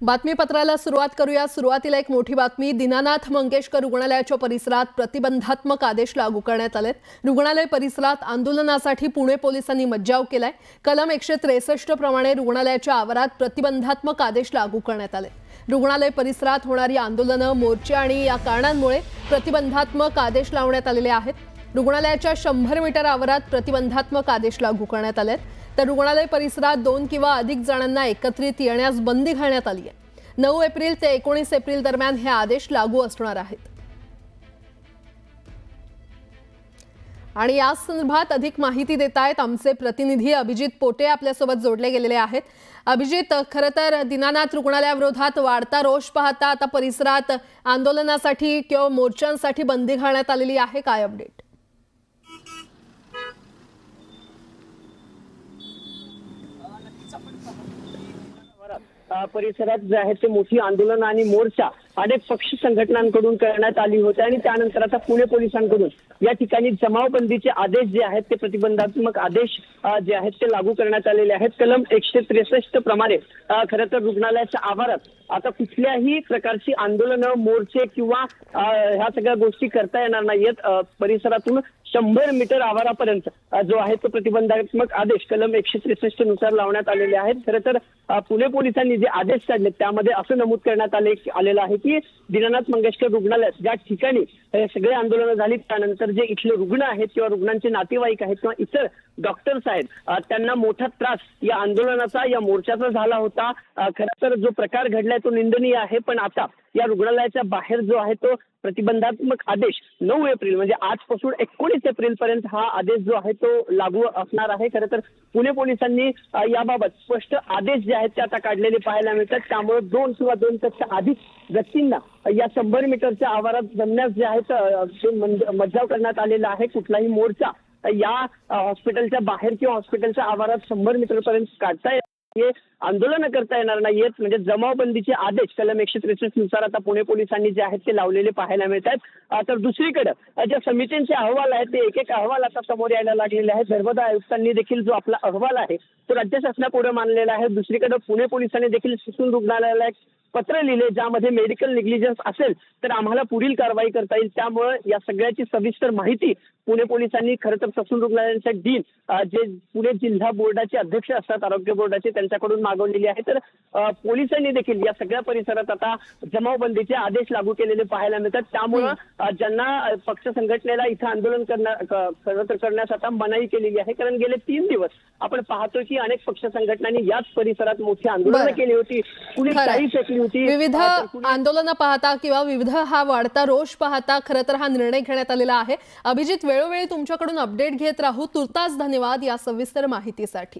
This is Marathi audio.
बातमीपत्राला सुरुवात करूया। सुरुवातीला एक मोठी बातमी। दीनानाथ मंगेशकर रुग्णालयाच्या परिसरात प्रतिबंधात्मक आदेश लागू करण्यात आलेत। रुग्णालय परिसरात आंदोलनासाठी पुणे पोलिसांनी मज्जाव केलाय। कलम 163 प्रमाणे रुग्णालयाच्या आवारात प्रतिबंधात्मक आदेश लागू करण्यात आले। रुग्णालय परिसरात होणारी आंदोलनं, मोर्चे आणि या कारणांमुळे प्रतिबंधात्मक आदेश लावण्यात आलेले आहेत। रुग्णालयाच्या 100 मीटर आवारात प्रतिबंधात्मक आदेश लागू करण्यात आलेत। तर रुग्णालय परिसरात 2 किंवा अधिक जणांना एकत्रित येण्यास बंदी घालण्यात आली आहे। 9 एप्रिल ते 19 एप्रिल दरम्यान हे आदेश लागू असणार आहेत। आणि या संदर्भात अधिक माहिती देत आहेत आमचे प्रतिनिधी अभिजित पोटे आपल्यासोबत जोडले गेलेले आहेत। अभिजित, खरं तर दीनानाथ रुग्णालयाविरोधात वाढता रोष पाहता आता परिसरात आंदोलनासाठी किंवा मोर्चांसाठी बंदी घालण्यात आलेली आहे, काय अपडेट? परिसरात जे आहे ते मोठी आंदोलन आणि मोर्चा अनेक पक्ष संघटनांकडून करण्यात आली होती आणि त्यानंतर आता पुणे पोलिसांकडून या ठिकाणी जमावबंदीचे आदेश जे आहेत ते प्रतिबंधात्मक आदेश जे आहेत ते लागू करण्यात आलेले आहेत। कलम 163 प्रमाणे खरं तर रुग्णालयाच्या आवारात आता कुठल्याही प्रकारची आंदोलनं, मोर्चे किंवा ह्या सगळ्या गोष्टी करता येणार नाहीयेत। परिसरातून 100 मीटर आवारापर्यंत जो आहे तो प्रतिबंधात्मक आदेश कलम 163 नुसार लावण्यात आलेले आहेत। खरं तर पुणे पोलिसांनी जे आदेश काढले त्यामध्ये असं नमूद करण्यात आलेलं आहे की दीनानाथ मंगेशकर रुग्णालयात ज्या ठिकाणी सगळे आंदोलनं झाली त्यानंतर जे इथले रुग्ण आहेत किंवा रुग्णांचे नातेवाईक आहेत किंवा इतर डॉक्टर्स आहेत त्यांना मोठा त्रास या आंदोलनाचा, या मोर्चाचा झाला होता। खरं तर जो प्रकार घडलाय तो निंदनीय आहे, पण आता या रुग्णालयाच्या बाहेर जो आहे तो प्रतिबंधात्मक आदेश 9 एप्रिल म्हणजे आजपासून 19 एप्रिल पर्यंत हा आदेश जो आहे तो लागू असणार आहे। खरं तर पुणे पोलिसांनी याबाबत स्पष्ट आदेश जे आहेत ते आता काढलेले पाहायला मिळतात। त्यामुळे 2 किंवा 2 पेक्षा अधिक व्यक्तींना या 100 मीटरच्या आवारात जमण्यास जे आहे ते मज्जाव करण्यात आलेला आहे। कुठलाही मोर्चा या हॉस्पिटलच्या बाहेर किंवा हॉस्पिटलच्या आवारात 100 मीटर पर्यंत काढता हे आंदोलन करता येणार नाहीयेत। म्हणजे जमावबंदीचे आदेश कलम 163 नुसार आता पुणे पोलिसांनी जे आहेत ते लावलेले पाहायला मिळतात। तर दुसरीकडे ज्या समितींचे अहवाल आहेत ते एक अहवाल आता समोर यायला लागलेले आहेत। नर्मदा आयुक्तांनी देखील जो आपला अहवाल आहे तो राज्य शासनापुढे मांडलेला आहे। दुसरीकडे पुणे पोलिसांनी देखील ससून रुग्णालयाला एक पत्र लिहिले ज्यामध्ये मेडिकल निग्लिजन्स असेल तर आम्हाला पुढील कारवाई करता येईल। त्यामुळे या सगळ्याची सविस्तर माहिती पुणे पोलिसांनी खरं तर ससून रुग्णालयाचे डीन जे पुणे जिल्हा बोर्डाचे अध्यक्ष असतात, आरोग्य बोर्डाचे, त्यांच्याकडून मागवलेली आहे। तर पोलिसांनी देखील या सगळ्या परिसरात आता जमावबंदीचे आदेश लागू केलेले पाहायला मिळतात। त्यामुळे ज्यांना पक्ष संघटनेला इथं आंदोलन करण्यास आता मनाई केलेली आहे, कारण गेले 3 दिवस आपण पाहतो की अनेक पक्ष संघटनांनी याच परिसरात मोठी आंदोलनं केली होती, कुणी काही फेकली होती। विविध आंदोलनं पाहता किंवा विविध हा वाढता रोष पाहता खरं तर हा निर्णय घेण्यात आलेला आहे। अभिजित, वेळोवेळी तुमच्याकडून अपडेट घेत राहू। तुर्तास धन्यवाद या सविस्तर माहितीसाठी।